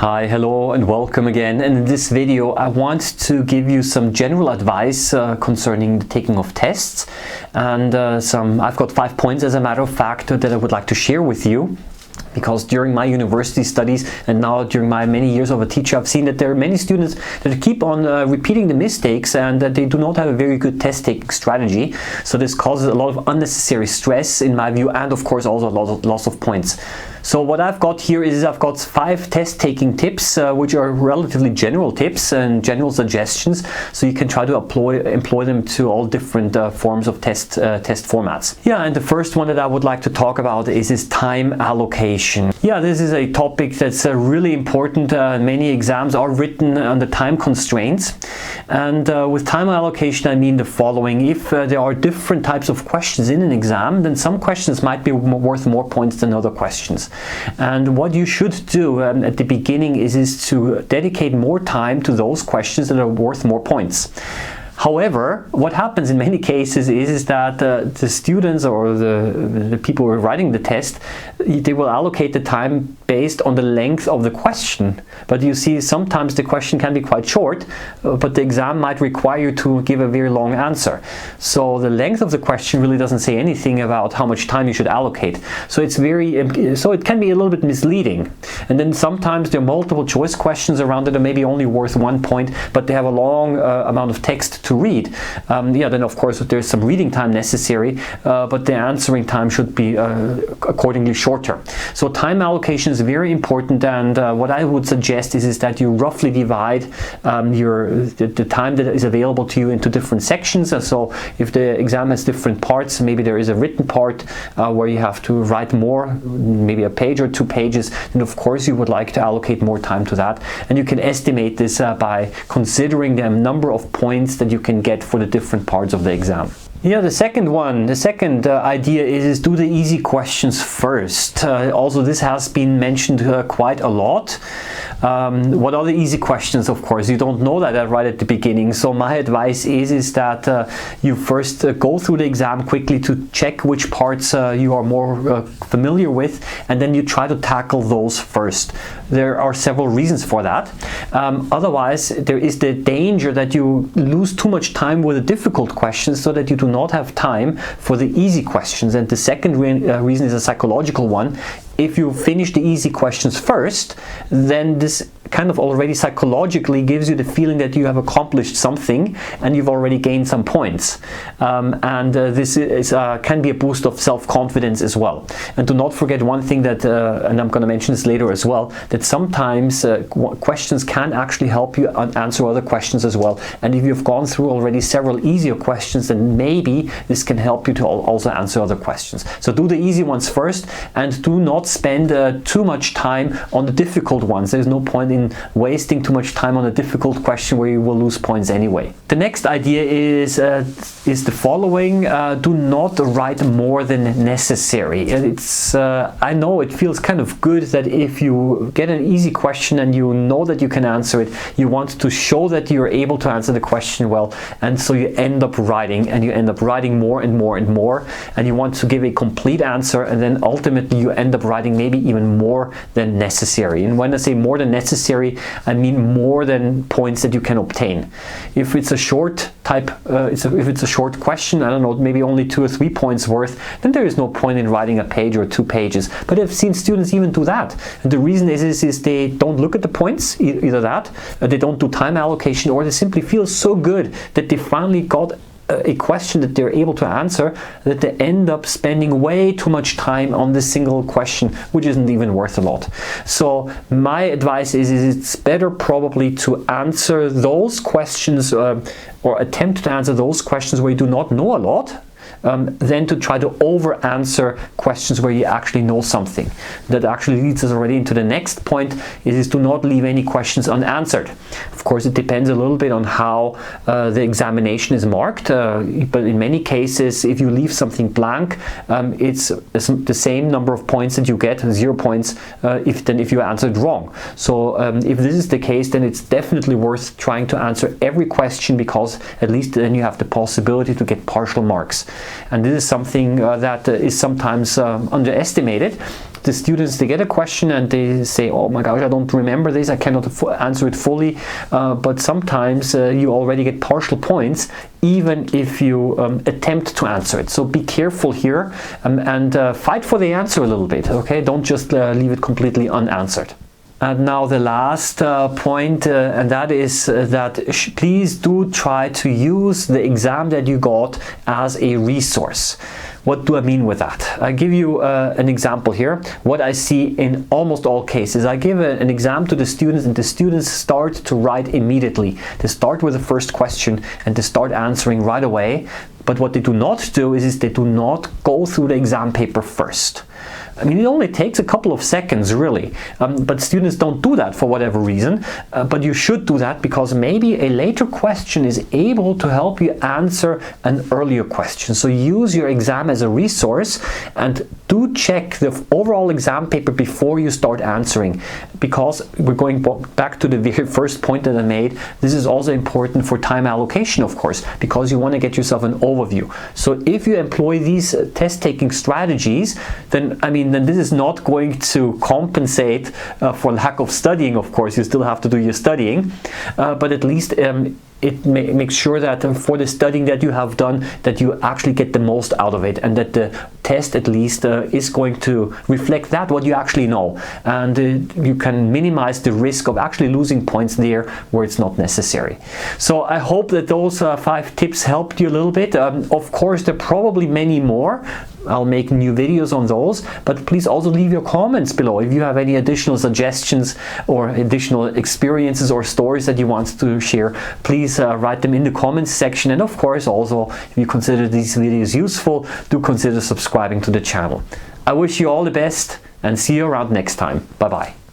Hi, hello and welcome again. And in this video I want to give you some general advice concerning the taking of tests, and I've got 5 points as a matter of fact that I would like to share with you. Because during my university studies and now during my many years of a teacher, I've seen that there are many students that keep on repeating the mistakes and that they do not have a very good test-taking strategy. So this causes a lot of unnecessary stress in my view, and of course also a lot of loss of points. So what I've got here is I've got 5 test-taking tips, which are relatively general tips and general suggestions, so you can try to employ them to all different forms of test formats. Yeah, and the first one that I would like to talk about is time allocation. Yeah, this is a topic that's really important. Many exams are written under time constraints, and with time allocation I mean the following. If there are different types of questions in an exam, then some questions might be worth more points than other questions. And what you should do at the beginning is to dedicate more time to those questions that are worth more points. However, what happens in many cases is that the students or the people who are writing the test, they will allocate the time based on the length of the question. But you see, sometimes the question can be quite short, but the exam might require you to give a very long answer. So the length of the question really doesn't say anything about how much time you should allocate. So it can be a little bit misleading. And then sometimes there are multiple choice questions around that are maybe only worth 1 point, but they have a long amount of text to read. Then of course there's some reading time necessary, but the answering time should be accordingly shorter. So time allocation is very important, and what I would suggest is that you roughly divide the time that is available to you into different sections. So if the exam has different parts, maybe there is a written part where you have to write more, maybe a page or 2 pages, then of course you would like to allocate more time to that. And you can estimate this by considering the number of points that you can get for the different parts of the exam. Yeah, the second idea is do the easy questions first. Also, this has been mentioned quite a lot. What are the easy questions? Of course, you don't know that right at the beginning. So my advice is that you first go through the exam quickly to check which parts you are more familiar with, and then you try to tackle those first. There are several reasons for that. Otherwise, there is the danger that you lose too much time with the difficult questions so that you do not have time for the easy questions. And the second reason is a psychological one. If you finish the easy questions first, then this kind of already psychologically gives you the feeling that you have accomplished something and you've already gained some points. This can be a boost of self-confidence as well. And do not forget one thing that, and I'm going to mention this later as well, that sometimes questions can actually help you answer other questions as well. And if you've gone through already several easier questions, then maybe this can help you to also answer other questions. So do the easy ones first, and do not spend too much time on the difficult ones. There's no point in wasting too much time on a difficult question where you will lose points anyway. The next idea is the following. Do not write more than necessary. I know it feels kind of good that if you get an easy question and you know that you can answer it, you want to show that you're able to answer the question well, and so you end up writing, and you end up writing more and more and more, and you want to give a complete answer, and then ultimately you end up writing maybe even more than necessary. And when I say more than necessary, I mean more than points that you can obtain. If it's a short if it's a short question, I don't know, maybe only 2 or 3 points worth, then there is no point in writing a page or 2 pages. But I've seen students even do that. And the reason is they don't look at the points, either that, they don't do time allocation, or they simply feel so good that they finally got a question that they're able to answer, that they end up spending way too much time on this single question, which isn't even worth a lot. So my advice is it's better probably to answer those questions or attempt to answer those questions where you do not know a lot, than to try to over-answer questions where you actually know something. That actually leads us already into the next point, is do not leave any questions unanswered. Of course, it depends a little bit on how the examination is marked, but in many cases, if you leave something blank, it's the same number of points that you get, 0 points, if you answered wrong. So if this is the case, then it's definitely worth trying to answer every question, because at least then you have the possibility to get partial marks. And this is something that is sometimes underestimated. the students, they get a question and they say, oh my gosh, I don't remember this, I cannot answer it fully, but sometimes you already get partial points even if you attempt to answer it. So be careful here, and fight for the answer a little bit, okay? Don't just leave it completely unanswered. And now the last point, and that is that please do try to use the exam that you got as a resource. What do I mean with that? I give you an example here. What I see in almost all cases, I give an exam to the students, and the students start to write immediately. They start with the first question and they start answering right away. But what they do not do is they do not go through the exam paper first. I mean, it only takes a couple of seconds, really, but students don't do that for whatever reason, but you should do that because maybe a later question is able to help you answer an earlier question. So use your exam as a resource and do check the overall exam paper before you start answering, because we're going back to the very first point that I made. This is also important for time allocation, of course, because you want to get yourself an overview. So if you employ these test-taking strategies, then this is not going to compensate for lack of studying. Of course, you still have to do your studying, but at least it makes sure that for the studying that you have done, that you actually get the most out of it, and that the test at least is going to reflect that what you actually know, and you can minimize the risk of actually losing points there where it's not necessary. So I hope that those 5 tips helped you a little bit. Of course, there are probably many more. I'll make new videos on those, but please also leave your comments below if you have any additional suggestions or additional experiences or stories that you want to share. Please write them in the comments section, and of course also, if you consider these videos useful, do consider subscribing to the channel. I wish you all the best and see you around next time. Bye bye.